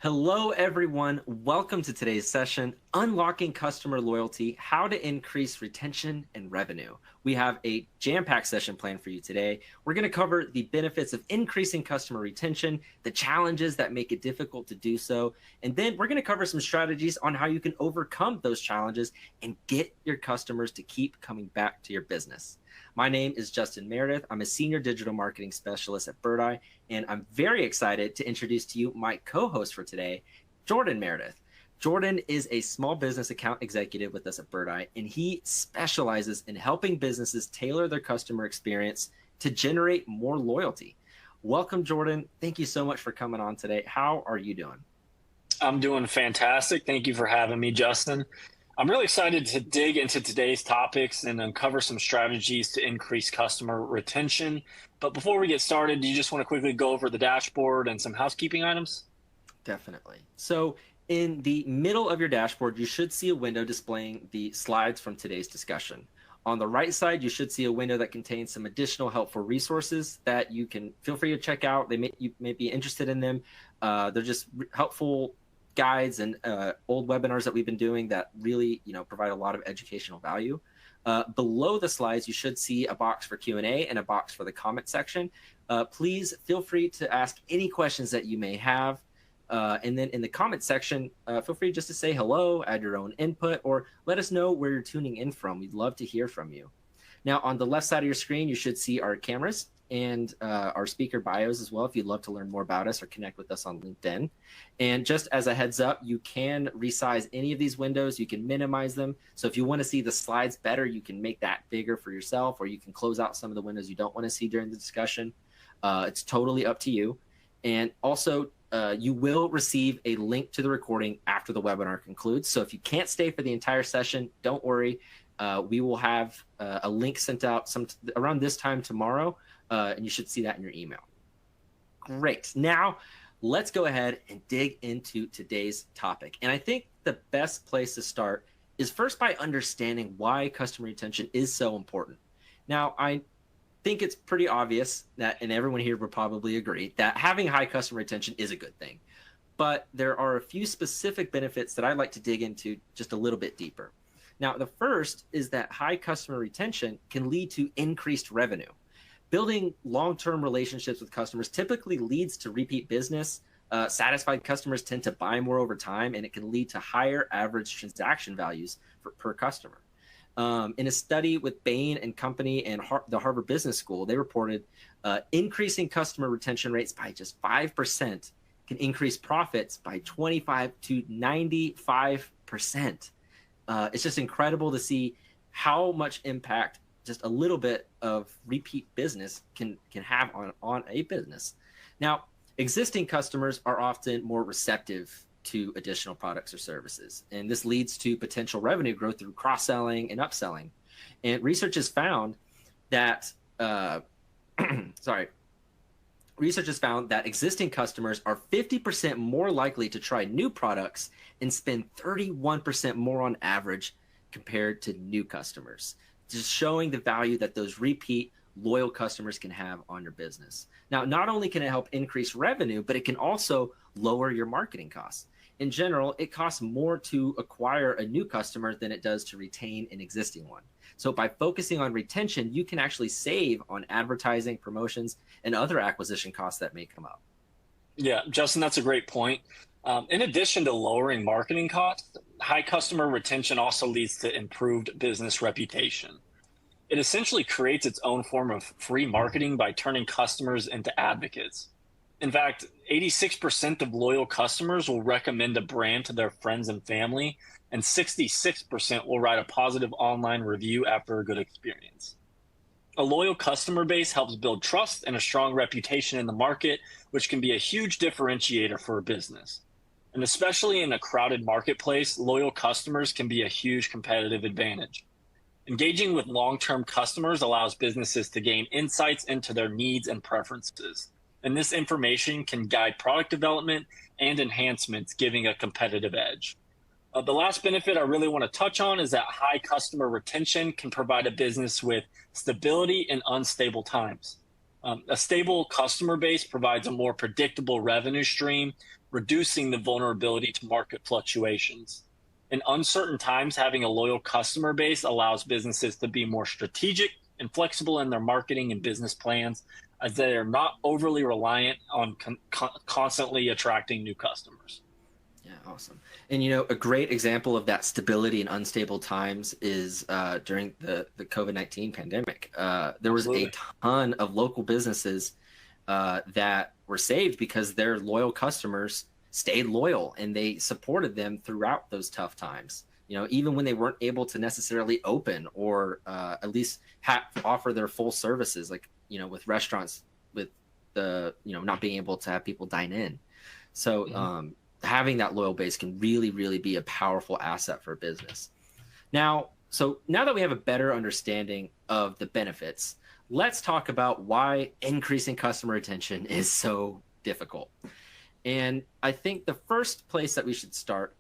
Hello, everyone. Welcome to today's session, Unlocking Customer Loyalty, How to Increase Retention and Revenue. We have a jam-packed session planned for you today. We're going to cover the benefits of increasing customer retention, the challenges that make it difficult to do so, and then we're going to cover some strategies on how you can overcome those challenges and get your customers to keep coming back to your business. My name is Justin Meredith. I'm a senior digital marketing specialist at Birdeye, and I'm very excited to introduce to you my co-host for today, Jordan Meredith. Jordan is a small business account executive with us at Birdeye, and he specializes in helping businesses tailor their customer experience to generate more loyalty. Welcome, Jordan. Thank you so much for coming on today. How are you doing? I'm doing fantastic. Thank you for having me, Justin. I'm really excited to dig into today's topics and uncover some strategies to increase customer retention. But before we get started, do you just want to quickly go over the dashboard and some housekeeping items? Definitely. So in the middle of your dashboard, you should see a window displaying the slides from today's discussion. On the right side, you should see a window that contains some additional helpful resources that you can feel free to check out. You may be interested in them. They're just helpful guides and old webinars that we've been doing that really, provide a lot of educational value. Below the slides, you should see a box for Q&A and a box for the comment section. Please feel free to ask any questions that you may have. And then in the comment section, feel free just to say hello, add your own input, or let us know where you're tuning in from. We'd love to hear from you. Now, on the left side of your screen, you should see our cameras and our speaker bios as well if you'd love to learn more about us or connect with us on LinkedIn. And just as a heads up, you can resize any of these windows. You can minimize them. So if you want to see the slides better, you can make that bigger for yourself, or you can close out some of the windows you don't want to see during the discussion. It's totally up to you. And also, you will receive a link to the recording after the webinar concludes. So if you can't stay for the entire session, don't worry. We will have a link sent out around this time tomorrow, and you should see that in your email. Great. Now, let's go ahead and dig into today's topic. And I think the best place to start is first by understanding why customer retention is so important. Now, I think it's pretty obvious that, and everyone here would probably agree, that having high customer retention is a good thing. But there are a few specific benefits that I'd like to dig into just a little bit deeper. Now, the first is that high customer retention can lead to increased revenue. Building long-term relationships with customers typically leads to repeat business. Satisfied customers tend to buy more over time, and it can lead to higher average transaction values per customer. In a study with Bain and Company and the Harvard Business School, they reported increasing customer retention rates by just 5% can increase profits by 25 to 95%. It's just incredible to see how much impact just a little bit of repeat business can have on a business. Now, existing customers are often more receptive to additional products or services, and this leads to potential revenue growth through cross-selling and upselling. And research has found that existing customers are 50% more likely to try new products and spend 31% more on average compared to new customers, just showing the value that those repeat loyal customers can have on your business. Now, not only can it help increase revenue, but it can also lower your marketing costs. In general, it costs more to acquire a new customer than it does to retain an existing one. So by focusing on retention, you can actually save on advertising, promotions, and other acquisition costs that may come up. Yeah, Justin, that's a great point. In addition to lowering marketing costs, high customer retention also leads to improved business reputation. It essentially creates its own form of free marketing by turning customers into advocates. In fact, 86% of loyal customers will recommend a brand to their friends and family, and 66% will write a positive online review after a good experience. A loyal customer base helps build trust and a strong reputation in the market, which can be a huge differentiator for a business. And especially in a crowded marketplace, loyal customers can be a huge competitive advantage. Engaging with long-term customers allows businesses to gain insights into their needs and preferences. And this information can guide product development and enhancements, giving a competitive edge. The last benefit I really want to touch on is that high customer retention can provide a business with stability in unstable times. A stable customer base provides a more predictable revenue stream, reducing the vulnerability to market fluctuations. In uncertain times, having a loyal customer base allows businesses to be more strategic and flexible in their marketing and business plans, as they are not overly reliant on constantly attracting new customers. Yeah, awesome. And a great example of that stability in unstable times is during the COVID-19 pandemic. There was a Absolutely. ton of local businesses that were saved because their loyal customers stayed loyal and they supported them throughout those tough times. Even when they weren't able to necessarily open or at least offer their full services, like with restaurants, with the not being able to have people dine in. So having that loyal base can really, really be a powerful asset for a business. Now that we have a better understanding of the benefits, let's talk about why increasing customer retention is so difficult. And I think the first place that we should start,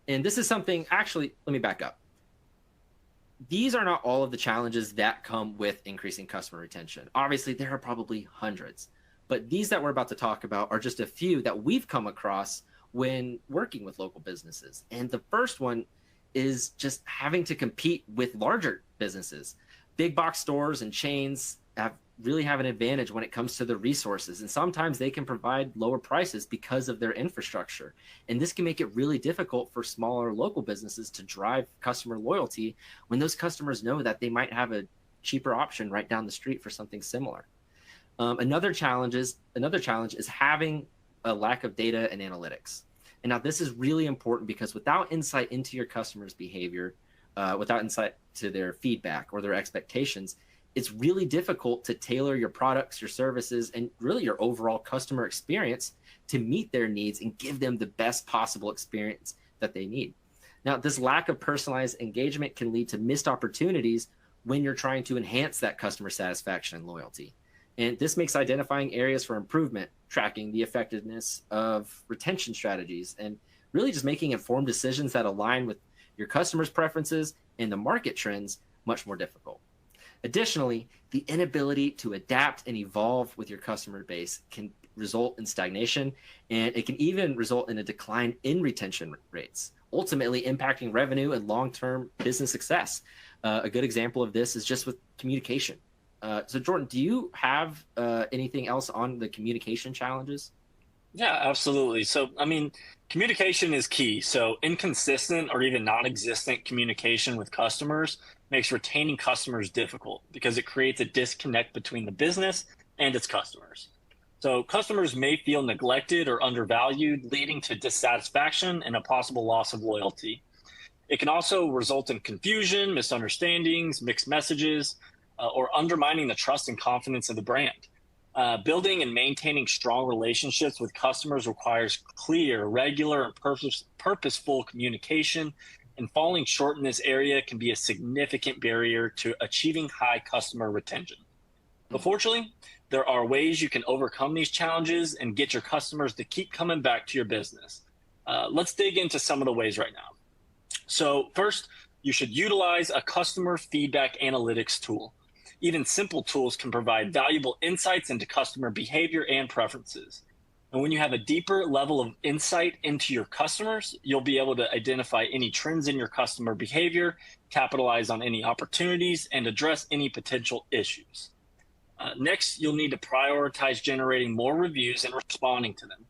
and this is something, actually, let me back up. These are not all of the challenges that come with increasing customer retention. Obviously, there are probably hundreds, but these that we're about to talk about are just a few that we've come across when working with local businesses. And the first one is just having to compete with larger businesses. Big box stores and chains really have an advantage when it comes to the resources. And sometimes they can provide lower prices because of their infrastructure. And this can make it really difficult for smaller local businesses to drive customer loyalty when those customers know that they might have a cheaper option right down the street for something similar. Another challenge is having a lack of data and analytics. And now this is really important because without insight into your customers' behavior, without insight to their feedback or their expectations, it's really difficult to tailor your products, your services, and really your overall customer experience to meet their needs and give them the best possible experience that they need. Now, this lack of personalized engagement can lead to missed opportunities when you're trying to enhance that customer satisfaction and loyalty. And this makes identifying areas for improvement, tracking the effectiveness of retention strategies, and really just making informed decisions that align with your customers' preferences and the market trends much more difficult. Additionally, the inability to adapt and evolve with your customer base can result in stagnation, and it can even result in a decline in retention rates, ultimately impacting revenue and long-term business success. A good example of this is just with communication. So Jordan, do you have anything else on the communication challenges? Yeah, absolutely. So, communication is key. So, inconsistent or even non existent communication with customers makes retaining customers difficult because it creates a disconnect between the business and its customers. So, customers may feel neglected or undervalued, leading to dissatisfaction and a possible loss of loyalty. It can also result in confusion, misunderstandings, mixed messages, or undermining the trust and confidence of the brand. Building and maintaining strong relationships with customers requires clear, regular, and purposeful communication, and falling short in this area can be a significant barrier to achieving high customer retention. But fortunately, there are ways you can overcome these challenges and get your customers to keep coming back to your business. Let's dig into some of the ways right now. So first, you should utilize a customer feedback analytics tool. Even simple tools can provide valuable insights into customer behavior and preferences. And when you have a deeper level of insight into your customers, you'll be able to identify any trends in your customer behavior, capitalize on any opportunities, and address any potential issues. Next, you'll need to prioritize generating more reviews and responding to them.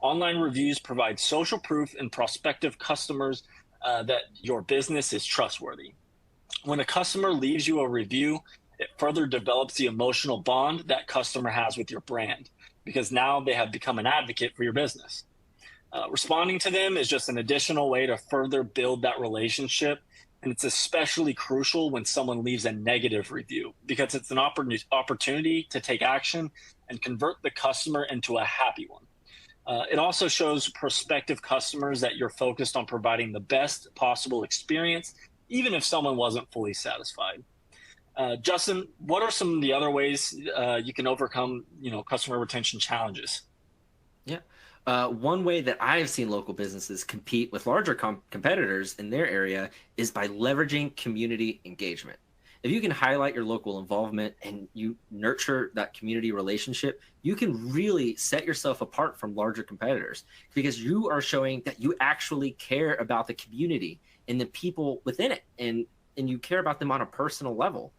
Online reviews provide social proof and prospective customers that your business is trustworthy. When a customer leaves you a review, it further develops the emotional bond that customer has with your brand, because now they have become an advocate for your business. Responding to them is just an additional way to further build that relationship. And it's especially crucial when someone leaves a negative review, because it's an opportunity to take action and convert the customer into a happy one. It also shows prospective customers that you're focused on providing the best possible experience, even if someone wasn't fully satisfied. Justin, what are some of the other ways you can overcome, customer retention challenges? Yeah. One way that I've seen local businesses compete with larger competitors in their area is by leveraging community engagement. If you can highlight your local involvement and you nurture that community relationship, you can really set yourself apart from larger competitors because you are showing that you actually care about the community and the people within it, and you care about them on a personal level.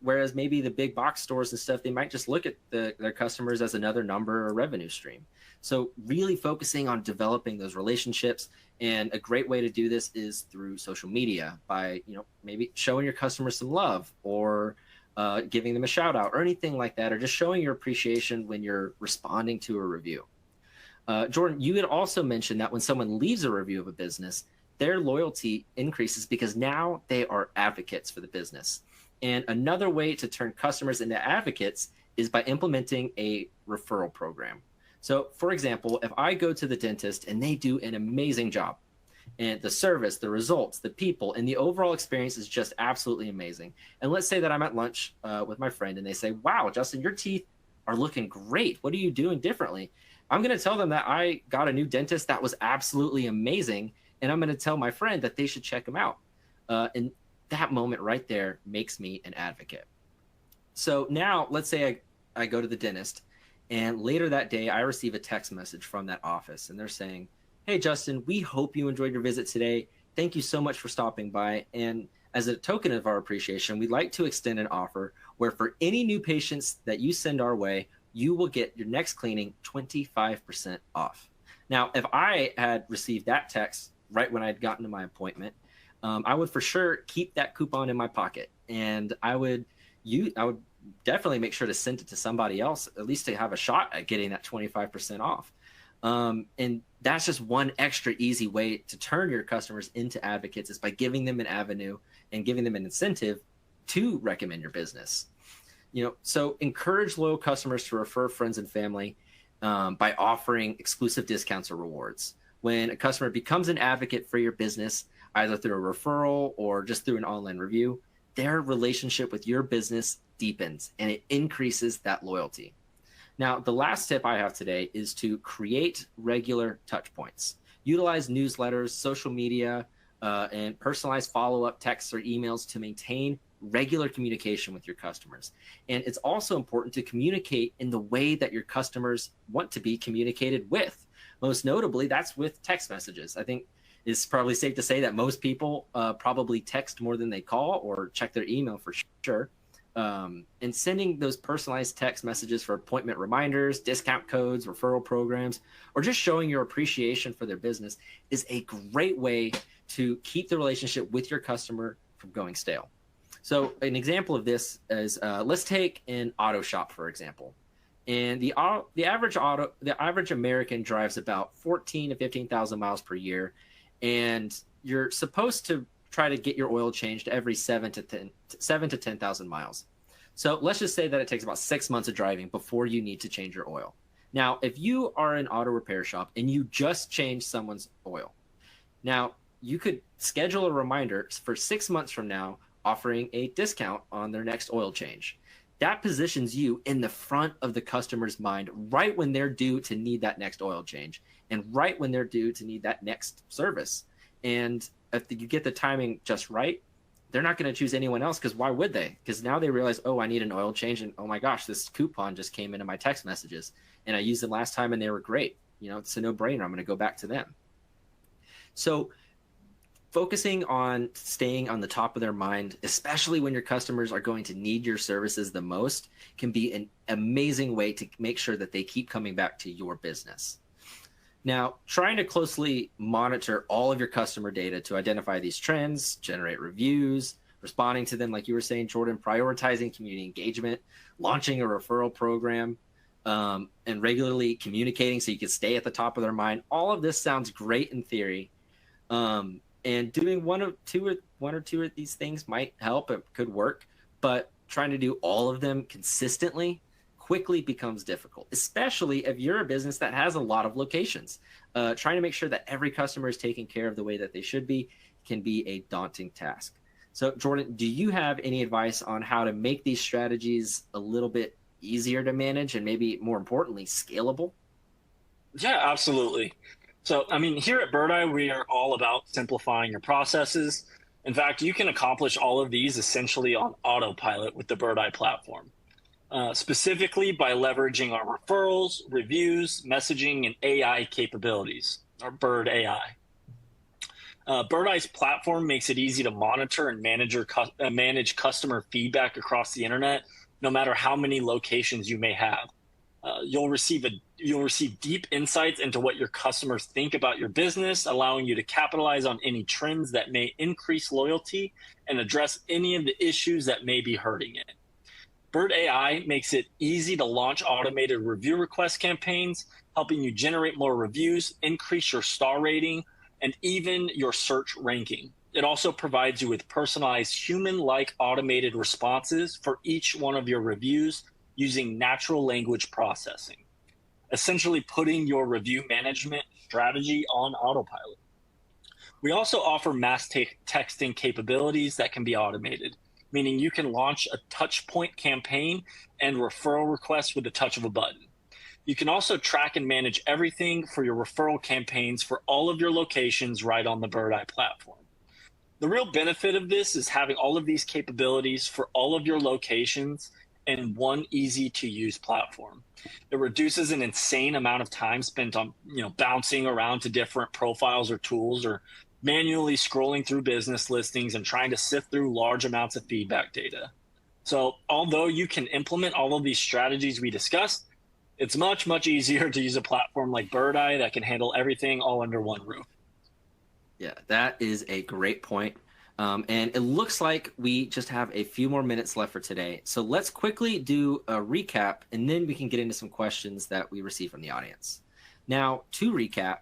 Whereas maybe the big box stores and stuff, they might just look at their customers as another number or revenue stream. So really focusing on developing those relationships, and a great way to do this is through social media by, maybe showing your customers some love, or giving them a shout out or anything like that, or just showing your appreciation when you're responding to a review. Jordan, you had also mentioned that when someone leaves a review of a business, their loyalty increases because now they are advocates for the business. And another way to turn customers into advocates is by implementing a referral program. So, for example, if I go to the dentist and they do an amazing job, and the service, the results, the people, and the overall experience is just absolutely amazing. And let's say that I'm at lunch with my friend and they say, "Wow, Justin, your teeth are looking great. What are you doing differently?" I'm going to tell them that I got a new dentist that was absolutely amazing. And I'm going to tell my friend that they should check him out. And that moment right there makes me an advocate. So now let's say I go to the dentist, and later that day I receive a text message from that office, and they're saying, "Hey, Justin, we hope you enjoyed your visit today. Thank you so much for stopping by. And as a token of our appreciation, we'd like to extend an offer where for any new patients that you send our way, you will get your next cleaning 25% off." Now, if I had received that text right when I'd gotten to my appointment, I would for sure keep that coupon in my pocket, and I would definitely make sure to send it to somebody else, at least to have a shot at getting that 25% off. And that's just one extra easy way to turn your customers into advocates, is by giving them an avenue and giving them an incentive to recommend your business. So encourage loyal customers to refer friends and family by offering exclusive discounts or rewards. When a customer becomes an advocate for your business, either through a referral or just through an online review, their relationship with your business deepens and it increases that loyalty. Now, the last tip I have today is to create regular touch points. Utilize newsletters, social media, and personalized follow-up texts or emails to maintain regular communication with your customers. And it's also important to communicate in the way that your customers want to be communicated with. Most notably, that's with text messages. I think it's probably safe to say that most people probably text more than they call or check their email for sure. And sending those personalized text messages for appointment reminders, discount codes, referral programs, or just showing your appreciation for their business is a great way to keep the relationship with your customer from going stale. So an example of this is, let's take an auto shop, for example. And the average American drives about 14 to 15,000 miles per year, and you're supposed to try to get your oil changed every 7 to 10,000 miles. So let's just say that it takes about 6 months of driving before you need to change your oil. Now, if you are an auto repair shop and you just changed someone's oil, now you could schedule a reminder for 6 months from now, offering a discount on their next oil change. That positions you in the front of the customer's mind right when they're due to need that next oil change and right when they're due to need that next service. And if you get the timing just right, they're not going to choose anyone else, because why would they? Because now they realize, oh, I need an oil change, and oh my gosh, this coupon just came into my text messages and I used them last time and they were great. It's a no-brainer. I'm going to go back to them. So focusing on staying on the top of their mind, especially when your customers are going to need your services the most, can be an amazing way to make sure that they keep coming back to your business. Now, trying to closely monitor all of your customer data to identify these trends, generate reviews, responding to them, like you were saying, Jordan, prioritizing community engagement, launching a referral program, and regularly communicating so you can stay at the top of their mind. All of this sounds great in theory. And doing one or two of these things might help. It could work, but trying to do all of them consistently quickly becomes difficult, especially if you're a business that has a lot of locations. Trying to make sure that every customer is taken care of the way that they should be can be a daunting task. So, Jordan, do you have any advice on how to make these strategies a little bit easier to manage and maybe more importantly, scalable? Yeah, absolutely. So, here at Birdeye, we are all about simplifying your processes. In fact, you can accomplish all of these essentially on autopilot with the Birdeye platform, specifically by leveraging our referrals, reviews, messaging, and AI capabilities, or Bird AI. Birdeye's platform makes it easy to monitor and manage customer feedback across the internet, no matter how many locations you may have. You'll receive deep insights into what your customers think about your business, allowing you to capitalize on any trends that may increase loyalty and address any of the issues that may be hurting it. Bird AI makes it easy to launch automated review request campaigns, helping you generate more reviews, increase your star rating, and even your search ranking. It also provides you with personalized human-like automated responses for each one of your reviews using natural language processing, essentially putting your review management strategy on autopilot. We also offer mass texting capabilities that can be automated, meaning you can launch a touch point campaign and referral requests with the touch of a button. You can also track and manage everything for your referral campaigns for all of your locations right on the Birdeye platform. The real benefit of this is having all of these capabilities for all of your locations in one easy to use platform. It reduces an insane amount of time spent on bouncing around to different profiles or tools, or manually scrolling through business listings and trying to sift through large amounts of feedback data. So although you can implement all of these strategies we discussed, it's much, much easier to use a platform like Birdeye that can handle everything all under one roof. Yeah, that is a great point. And it looks like we just have a few more minutes left for today. So let's quickly do a recap, and then we can get into some questions that we received from the audience. Now, to recap,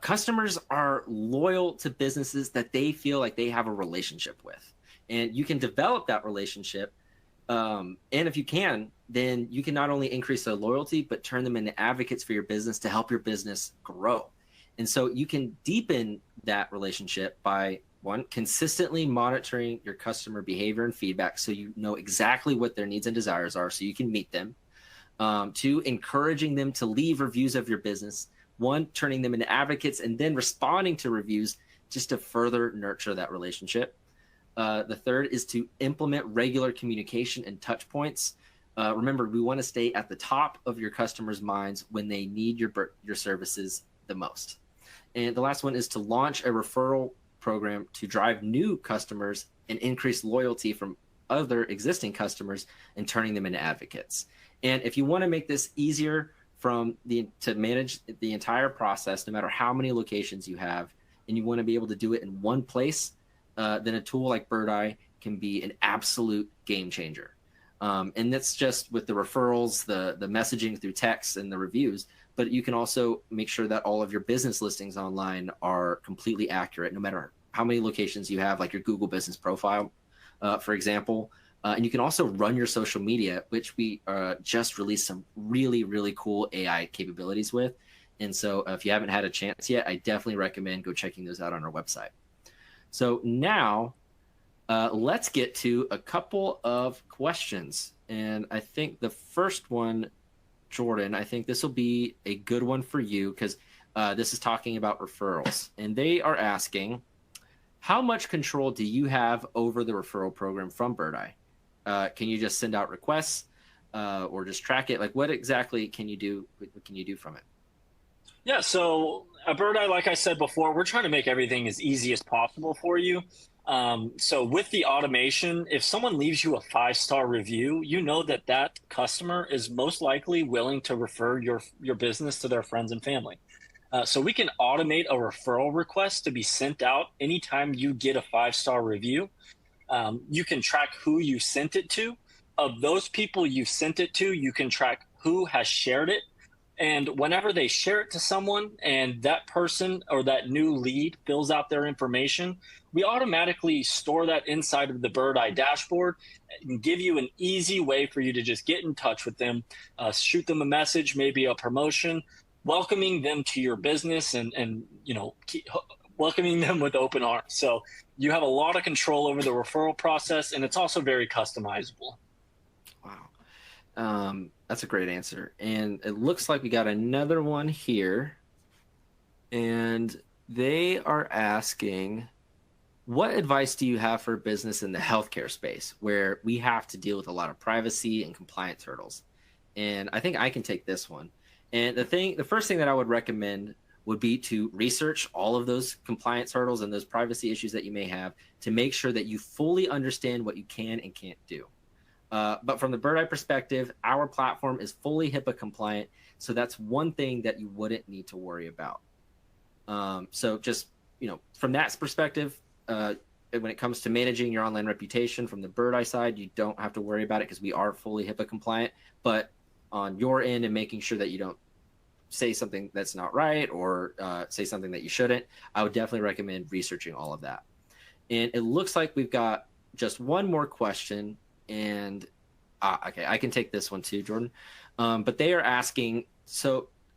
customers are loyal to businesses that they feel like they have a relationship with. And you can develop that relationship. And if you can, then you can not only increase their loyalty, but turn them into advocates for your business to help your business grow. And so you can deepen that relationship by, one, consistently monitoring your customer behavior and feedback so you know exactly what their needs and desires are so you can meet them. Two, encouraging them to leave reviews of your business. One, turning them into advocates, and then responding to reviews just to further nurture that relationship. The third is to implement regular communication and touch points. Remember, we want to stay at the top of your customers' minds when they need your services the most. And the last one is to launch a referral program to drive new customers and increase loyalty from other existing customers and turning them into advocates. And if you want to make this easier to manage the entire process, no matter how many locations you have, and you want to be able to do it in one place, then a tool like Birdeye can be an absolute game changer. And that's just with the referrals, the messaging through text, and the reviews. But you can also make sure that all of your business listings online are completely accurate, no matter how many locations you have, like your Google business profile, for example. And you can also run your social media, which we just released some really, really cool AI capabilities with. And so if you haven't had a chance yet, I definitely recommend go checking those out on our website. So now let's get to a couple of questions. And I think the first one, Jordan, I think this will be a good one for you because this is talking about referrals. And they are asking, how much control do you have over the referral program from Birdeye? Can you just send out requests or just track it? Like, what exactly can you do? What can you do from it? Yeah, so at Birdeye, like I said before, we're trying to make everything as easy as possible for you. So with the automation, if someone leaves you a 5-star review, you know that that customer is most likely willing to refer your business to their friends and family. So we can automate a referral request to be sent out anytime you get a 5-star review. You can track who you sent it to. Of those people you sent it to, you can track who has shared it. And whenever they share it to someone and that person or that new lead fills out their information, we automatically store that inside of the Birdeye dashboard and give you an easy way for you to just get in touch with them, shoot them a message, maybe a promotion, welcoming them to your business and welcoming them with open arms. So you have a lot of control over the referral process, and it's also very customizable. Wow. That's a great answer. And it looks like we got another one here. And they are asking, What advice do you have for business in the healthcare space where we have to deal with a lot of privacy and compliance hurdles? And I think I can take this one. And the first thing that I would recommend would be to research all of those compliance hurdles and those privacy issues that you may have to make sure that you fully understand what you can and can't do. But from the Birdeye perspective, our platform is fully HIPAA compliant. So that's one thing that you wouldn't need to worry about. So just, from that perspective, when it comes to managing your online reputation from the Birdeye side, you don't have to worry about it because we are fully HIPAA compliant. But on your end and making sure that you don't say something that's not right or say something that you shouldn't, I would definitely recommend researching all of that. And it looks like we've got just one more question. And okay, I can take this one too, Jordan. But they are asking,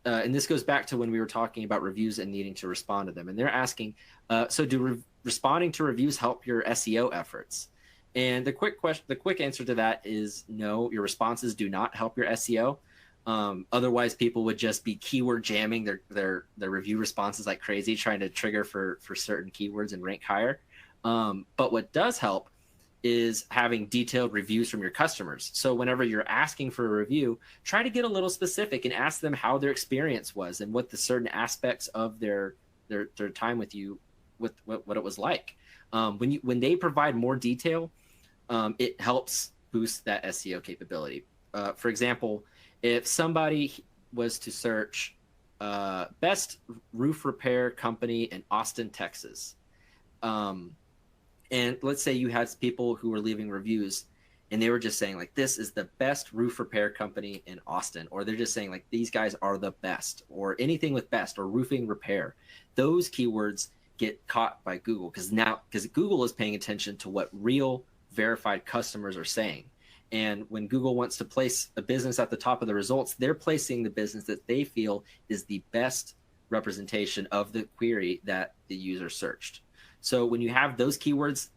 and this goes back to when we were talking about reviews and needing to respond to them. And they're asking, so do responding to reviews help your SEO efforts? And the quick answer to that is no, your responses do not help your SEO. Otherwise, people would just be keyword jamming their review responses like crazy, trying to trigger for certain keywords and rank higher. But what does help is having detailed reviews from your customers. So whenever you're asking for a review, try to get a little specific and ask them how their experience was and what the certain aspects of their time with you, with what it was like. When they provide more detail, it helps boost that SEO capability. For example, if somebody was to search best roof repair company in Austin, Texas, and let's say you had people who were leaving reviews and they were just saying like, this is the best roof repair company in Austin, or they're just saying like, these guys are the best, or anything with best or roofing repair. Those keywords get caught by Google because Google is paying attention to what real verified customers are saying. And when Google wants to place a business at the top of the results, they're placing the business that they feel is the best representation of the query that the user searched. So when you have those keywords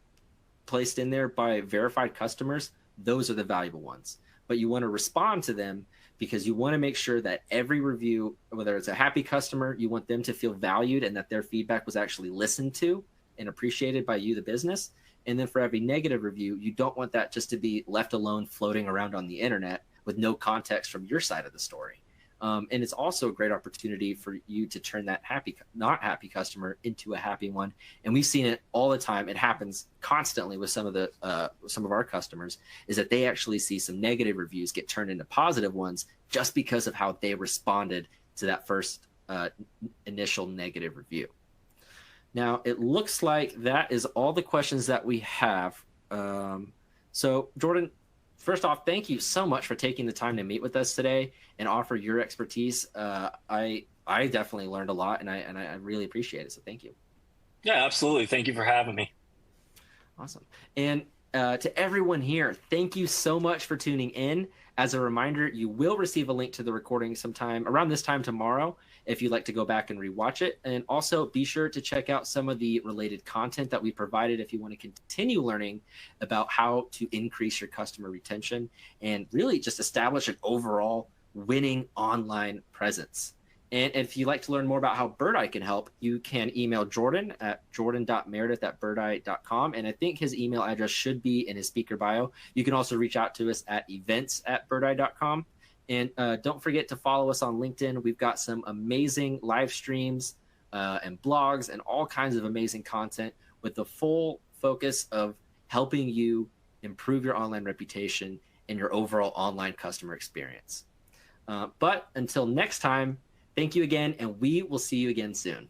placed in there by verified customers, those are the valuable ones. But you want to respond to them because you want to make sure that every review, whether it's a happy customer, you want them to feel valued and that their feedback was actually listened to and appreciated by you, the business. And then for every negative review, you don't want that just to be left alone floating around on the internet with no context from your side of the story. And it's also a great opportunity for you to turn that not happy customer into a happy one. And we've seen it all the time. It happens constantly with some of our customers, is that they actually see some negative reviews get turned into positive ones just because of how they responded to that first initial negative review. Now, it looks like that is all the questions that we have. So, Jordan, first off, thank you so much for taking the time to meet with us today and offer your expertise. I definitely learned a lot, and I really appreciate it. So, thank you. Yeah, absolutely. Thank you for having me. Awesome. And to everyone here, thank you so much for tuning in. As a reminder, you will receive a link to the recording sometime around this time tomorrow if you'd like to go back and rewatch it. And also be sure to check out some of the related content that we provided if you want to continue learning about how to increase your customer retention and really just establish an overall winning online presence. And if you'd like to learn more about how Birdeye can help, you can email Jordan at jordan.meredith@birdeye.com. And I think his email address should be in his speaker bio. You can also reach out to us at events@birdeye.com. And don't forget to follow us on LinkedIn. We've got some amazing live streams and blogs and all kinds of amazing content with the full focus of helping you improve your online reputation and your overall online customer experience. But until next time, thank you again, and we will see you again soon.